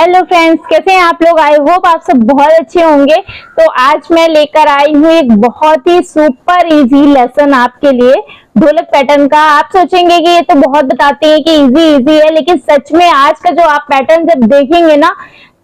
Hello friends, कैसे हैं आप लोग। आई होप आप सब बहुत अच्छे होंगे। तो आज मैं लेकर आई हूँ एक बहुत ही सुपर इजी लेसन आपके लिए ढोलक पैटर्न का। आप सोचेंगे कि ये तो बहुत बताते हैं कि इजी इजी है, लेकिन सच में आज का जो आप पैटर्न जब देखेंगे ना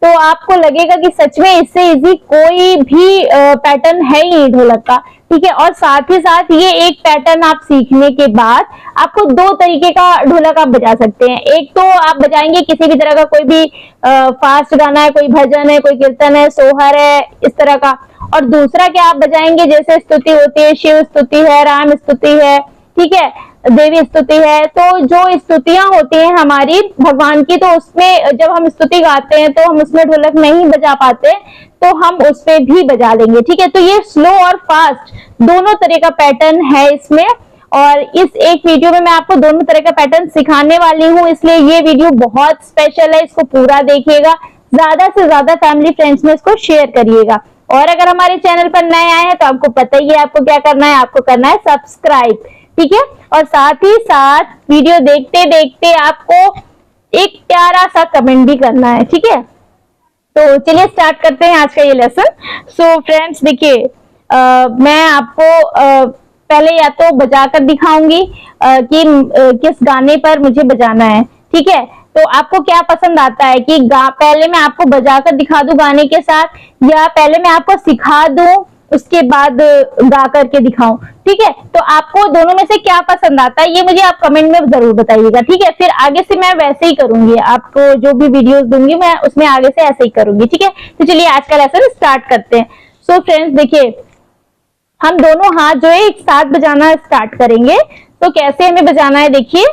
तो आपको लगेगा कि सच में इससे इजी कोई भी पैटर्न है ही नहीं ढोलक का। ठीक है, और साथ ही साथ ये एक पैटर्न आप सीखने के बाद आपको दो तरीके का ढोलक आप बजा सकते हैं। एक तो आप बजाएंगे किसी भी तरह का, कोई भी फास्ट गाना है, कोई भजन है, कोई कीर्तन है, सोहर है, इस तरह का। और दूसरा क्या आप बजाएंगे, जैसे स्तुति होती है, शिव स्तुति है, राम स्तुति है, ठीक है, देवी स्तुति है। तो जो स्तुतियां होती हैं हमारी भगवान की, तो उसमें जब हम स्तुति गाते हैं तो हम उसमें ढोलक नहीं बजा पाते, तो हम उस पे भी बजा लेंगे। ठीक है, तो ये स्लो और फास्ट दोनों तरह का पैटर्न है इसमें, और इस एक वीडियो में मैं आपको दोनों तरह का पैटर्न सिखाने वाली हूँ, इसलिए ये वीडियो बहुत स्पेशल है। इसको पूरा देखिएगा, ज्यादा से ज्यादा फैमिली फ्रेंड्स में इसको शेयर करिएगा। और अगर हमारे चैनल पर नए आए हैं तो आपको पता ही है आपको क्या करना है, आपको करना है सब्सक्राइब। ठीक है, और साथ ही साथ वीडियो देखते देखते आपको एक प्यारा सा कमेंट भी करना है। ठीक है, तो चलिए स्टार्ट करते हैं आज का ये लेसन। सो फ्रेंड्स देखिए, मैं आपको पहले या तो बजाकर दिखाऊंगी कि किस गाने पर मुझे बजाना है। ठीक है, तो आपको क्या पसंद आता है कि पहले मैं आपको बजाकर दिखा दूं गाने के साथ, या पहले मैं आपको सिखा दूं उसके बाद गा करके दिखाऊं। ठीक है, तो आपको दोनों में से क्या पसंद आता है ये मुझे आप कमेंट में जरूर बताइएगा। ठीक है, फिर आगे से मैं वैसे ही करूंगी, आपको जो भी वीडियोस दूंगी मैं उसमें आगे से ऐसे ही करूंगी। ठीक है, तो चलिए आज का लेसन स्टार्ट करते हैं। सो फ्रेंड्स देखिए, हम दोनों हाथ जो है एक साथ बजाना स्टार्ट करेंगे। तो कैसे हमें बजाना है देखिए,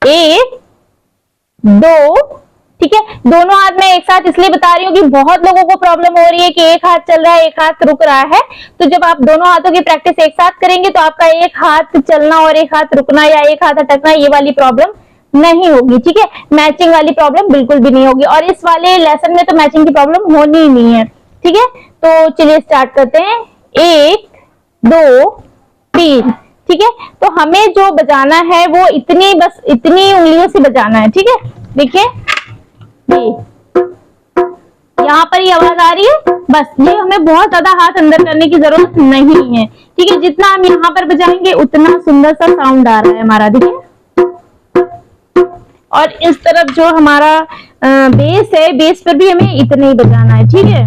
एक दो, ठीक है। दोनों हाथ मैं एक साथ इसलिए बता रही हूँ कि बहुत लोगों को प्रॉब्लम हो रही है कि एक हाथ चल रहा है एक हाथ रुक रहा है। तो जब आप दोनों हाथों की प्रैक्टिस एक साथ करेंगे तो आपका एक हाथ चलना और एक हाथ रुकना या एक हाथ अटकना ये वाली प्रॉब्लम नहीं होगी। ठीक है, मैचिंग वाली प्रॉब्लम बिल्कुल भी नहीं होगी, और इस वाले लेसन में तो मैचिंग की प्रॉब्लम होनी ही नहीं है। ठीक है, तो चलिए स्टार्ट करते हैं। एक दो तीन, ठीक है। तो हमें जो बजाना है वो इतनी, बस इतनी उंगलियों से बजाना है। ठीक है, देखिए यहाँ पर ही आवाज आ रही है, बस ये हमें बहुत ज्यादा हाथ अंदर करने की जरूरत नहीं है। ठीक है, जितना हम यहाँ पर बजाएंगे उतना सुंदर सा साउंड आ रहा है हमारा, देखिए। और इस तरफ जो हमारा बेस है, बेस पर भी हमें इतना ही बजाना है। ठीक है,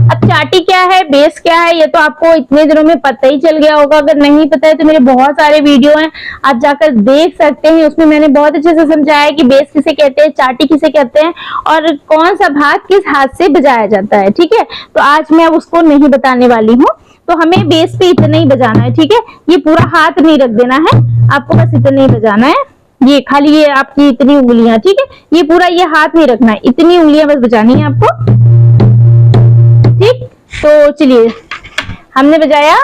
अब चाटी क्या है, बेस क्या है, ये तो आपको इतने दिनों में पता ही चल गया होगा। अगर नहीं पता है तो मेरे बहुत सारे वीडियो हैं, आप जाकर देख सकते हैं। उसमें मैंने बहुत अच्छे से समझाया है कि बेस किसे कहते हैं, चाटी किसे कहते हैं, और कौन सा भाग किस हाथ से बजाया जाता है। ठीक है, तो आज मैं उसको नहीं बताने वाली हूँ। तो हमें बेस पे इतना ही बजाना है। ठीक है, ये पूरा हाथ नहीं रख देना है आपको, बस इतना ही बजाना है। ये खाली ये आपकी इतनी उंगलियां, ठीक है, ये पूरा ये हाथ नहीं रखना है, इतनी उंगलियां बस बजानी है आपको। ठीक, तो चलिए हमने बजाया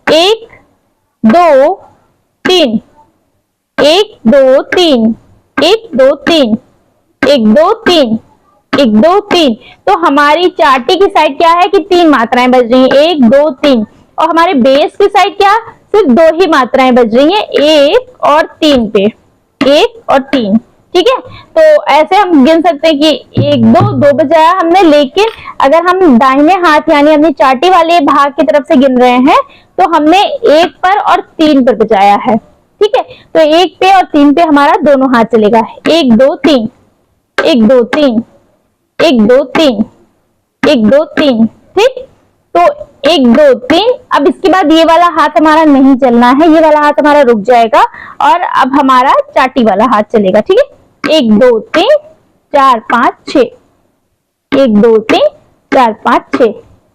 एक दो तीन, एक दो तीन, एक दो तीन, एक दो तीन, एक दो तीन। तो हमारी चाटी की साइड क्या है कि तीन मात्राएं बज रही हैं, एक दो तीन। और हमारे बेस की साइड क्या, सिर्फ दो ही मात्राएं बज रही हैं, एक और तीन पे, एक और तीन। ठीक है, तो ऐसे हम गिन सकते हैं कि एक दो, दो बजाया हमने। लेकिन अगर हम दाहिने हाथ यानी अपनी चाटी वाले भाग की तरफ से गिन रहे हैं तो हमने एक पर और तीन पर बजाया है। ठीक है, तो एक पे और तीन पे हमारा दोनों हाथ चलेगा। एक दो तीन, एक दो तीन, एक दो तीन, एक दो तीन। ठीक, तो एक दो तीन। अब इसके बाद ये वाला हाथ हमारा नहीं चलना है, ये वाला हाथ हमारा रुक जाएगा, और अब हमारा चाटी वाला हाथ चलेगा। ठीक है, एक दो तीन चार पाँच छः, एक दो तीन चार पाँच छः,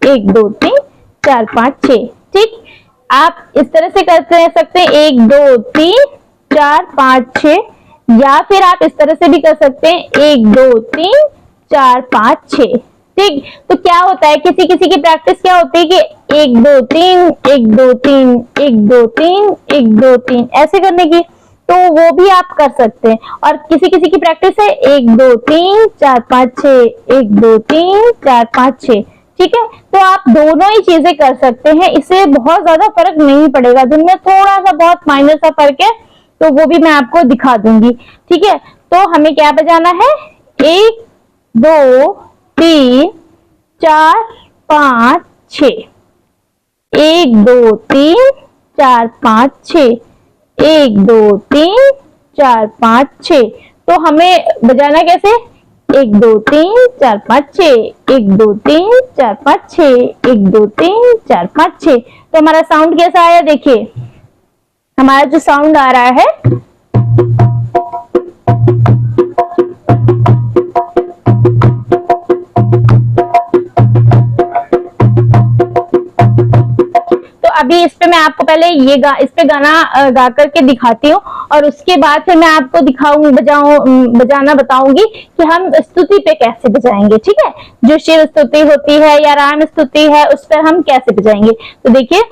एक दो तीन चार पाँच छः। ठीक, आप इस तरह से कर सकते हैं, एक दो तीन चार पाँच छः, या फिर आप इस तरह से भी कर सकते हैं, एक दो तीन चार पाँच छः। ठीक, तो क्या होता है, किसी किसी की प्रैक्टिस क्या होती है कि एक दो तीन, एक दो तीन, एक दो तीन, एक दो तीन ऐसे करने की, तो वो भी आप कर सकते हैं। और किसी किसी की प्रैक्टिस है एक दो तीन चार पाँच छः, एक दो तीन चार पाँच छः। ठीक है, तो आप दोनों ही चीजें कर सकते हैं, इससे बहुत ज्यादा फर्क नहीं पड़ेगा। जिनमें थोड़ा सा बहुत माइनर सा फर्क है तो वो भी मैं आपको दिखा दूंगी। ठीक है, तो हमें क्या बजाना है, एक 2 3 4 5 6, 1 2 3 4 5 6, 1 2 3 4 5 6। तो हमें बजाना कैसे, 1 2 3 4 5 6, 1 2 3 4 5 6, 1 2 3 4 5 6। तो हमारा साउंड कैसा आया, देखिए हमारा जो साउंड आ रहा है अभी इस पे मैं आपको पहले इस पे गाना गा करके दिखाती हूँ और उसके बाद फिर मैं आपको बजाना बताऊंगी कि हम स्तुति पे कैसे बजाएंगे। ठीक है, जो शिव स्तुति होती है या राम स्तुति है उस पर हम कैसे बजाएंगे। तो देखिए,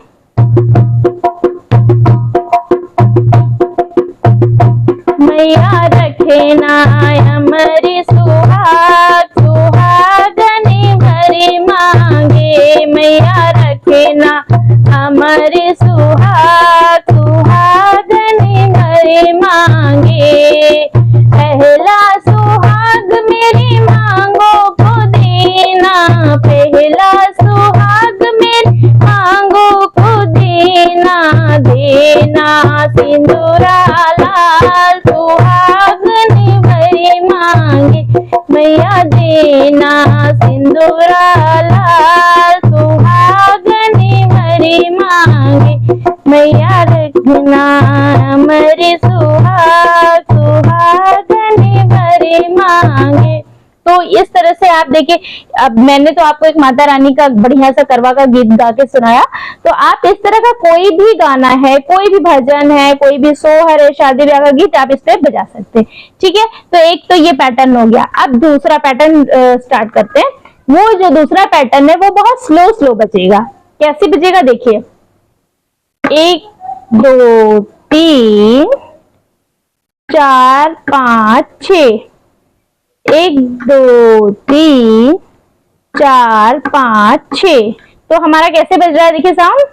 मैया रखे ना हमारी सुहाग सुहागनी भरी मांगे, मैया रखे ना हमारे सुहाग सुहागनी भरी मांगे। पहला सुहाग मेरी मांगो को देना, पहला सुहाग मेरी मांगो को देना, देना सिंदूरा लाल सुहागनी भरी मांगे, मैया देना सिंदूरा लाल सुहागनी भरी मांगे, मैया रखना हमारे सुहाग सुहागनी भरी मांगे। तो इस तरह से आप देखिए, अब मैंने तो आपको एक माता रानी का बढ़िया सा करवा का गीत गा के सुनाया, तो आप इस तरह का कोई भी गाना है, कोई भी भजन है, कोई भी सोहर है, शादी ब्याह का गीत आप इस पे बजा सकते हैं। ठीक है, तो एक तो ये पैटर्न हो गया। अब दूसरा पैटर्न स्टार्ट करते हैं। वो जो दूसरा पैटर्न है वो बहुत स्लो स्लो बजेगा। कैसे बजेगा, देखिए 1 2 3 4 5 6, 1 2 3 4 5 6। तो हमारा कैसे बज रहा है, देखिए साउंड।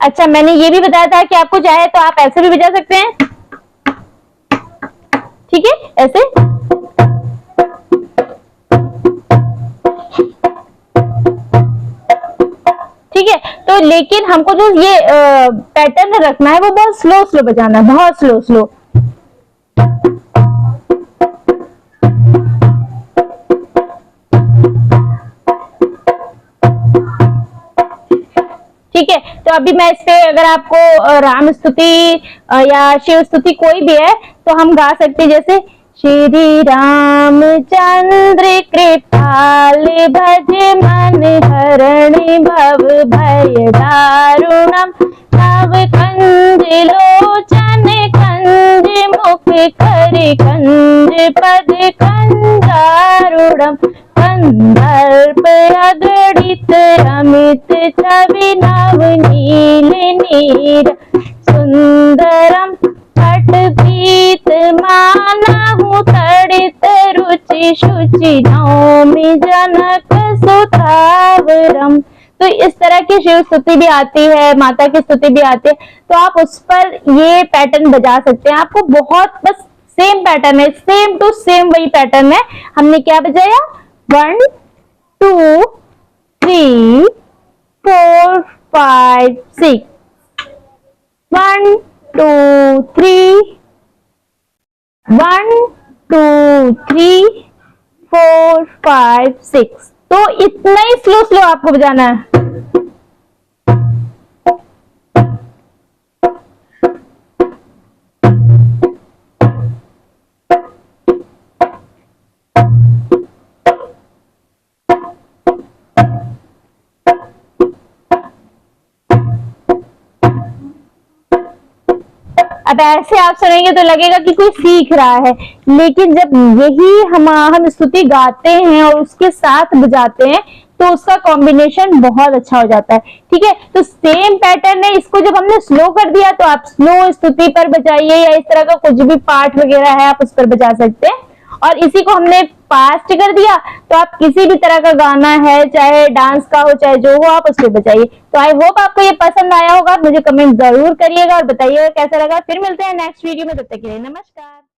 अच्छा, मैंने ये भी बताया था कि आपको चाहे तो आप ऐसे भी बजा सकते हैं। ठीक है, ऐसे। ठीक है, तो लेकिन हमको जो ये पैटर्न रखना है वो बहुत स्लो स्लो बजाना है, बहुत स्लो स्लो। ठीक है, तो अभी मैं इस पे अगर आपको राम स्तुति या शिव स्तुति कोई भी है तो हम गा सकते हैं, जैसे श्री रामचंद्र कृपाल भज मन हरणि भव भय दारुणम, नव कंज लोचन कंज मुख कर कंज पद कंजारूढ़म, कंदर्प अगणित अमित छवि नव नील नीर सुंदरम, पट पीत मानहु तड़ित रुचि शुचि नौमि जनक सुतावरम। तो इस तरह की शिव स्तुति भी आती है, माता की स्तुति भी आती है, तो आप उस पर ये पैटर्न बजा सकते हैं। आपको बहुत बस सेम पैटर्न है, सेम टू सेम वही पैटर्न है। हमने क्या बजाया, 1 2 3 4 5 6, 1 2 3 1 2 3 4 5 6। तो इतना ही स्लो स्लो आपको बजाना है। अब ऐसे आप सुनेंगे तो लगेगा कि कोई सीख रहा है, लेकिन जब यही हम स्तुति गाते हैं और उसके साथ बजाते हैं तो उसका कॉम्बिनेशन बहुत अच्छा हो जाता है। ठीक है, तो सेम पैटर्न है, इसको जब हमने स्लो कर दिया तो आप स्लो स्तुति पर बजाइए, या इस तरह का कुछ भी पाठ वगैरह है आप उस पर बजा सकते हैं। और इसी को हमने फास्ट कर दिया तो आप किसी भी तरह का गाना है, चाहे डांस का हो चाहे जो हो, आप उसको बजाइए। तो आई होप आपको ये पसंद आया होगा। मुझे कमेंट जरूर करिएगा और बताइएगा कैसा लगा। फिर मिलते हैं नेक्स्ट वीडियो में, तब तक के लिए नमस्कार।